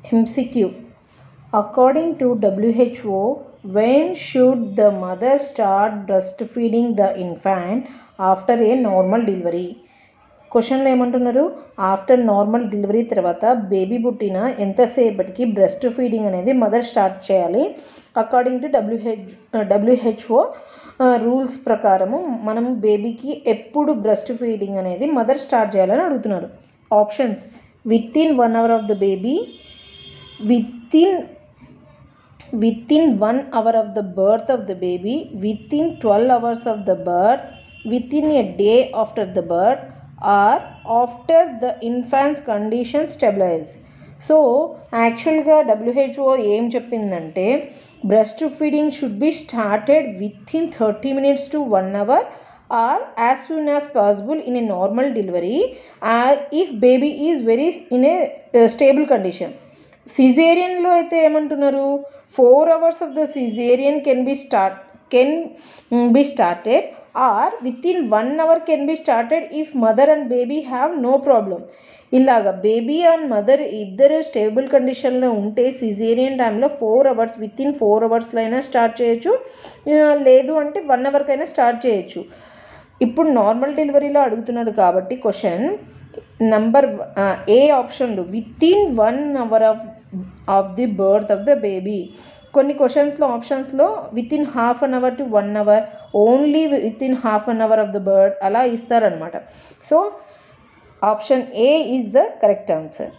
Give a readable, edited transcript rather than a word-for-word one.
MCQ. According to WHO, when should the mother start breastfeeding the infant after a normal delivery? క్వశ్చన్లో ఏమంటున్నారు, after normal delivery తర్వాత baby పుట్టిన ఎంతసేపటికి breast feeding అనేది mother start చేయాలి. According to WHO rules ప్రకారము మనం బేబీకి ఎప్పుడు బ్రెస్ట్ ఫీడింగ్ అనేది మదర్ స్టార్ట్ చేయాలని అడుగుతున్నారు. Options: with in 1 hour of the baby, within 1 hour of the birth of the baby, within 12 hours of the birth, within a day after the birth, or after the infant's condition stabilize. So యాక్చువల్గా WHO ఏం చెప్పిందంటే breast feeding should be started with in 30 minutes to 1 hour or as soon as possible in a normal delivery if baby is very in a stable condition. సిజేరియన్లో అయితే ఏమంటున్నారు, 4 hours of the cesarean can be started or within 1 hour can be started if mother and baby have no problem. ఇలాగా baby and mother ఇద్దరు stable కండిషన్లో ఉంటే caesarean టైంలో 4 hours, with in 4 hours అయినా start చేయొచ్చు, లేదు అంటే 1 hour కైనా స్టార్ట్ చేయొచ్చు. ఇప్పుడు నార్మల్ డెలివరీలో అడుగుతున్నాడు కాబట్టి క్వశ్చన్ నంబర్ ఏ ఆప్షన్లో with in 1 hour of the birth of the baby. కొన్ని క్వశ్చన్స్లో ఆప్షన్స్లో with in 1/2 hour to 1 hour, only with in 1/2 hour of the birth అలా ఇస్తారనమాట. So option A is the correct answer.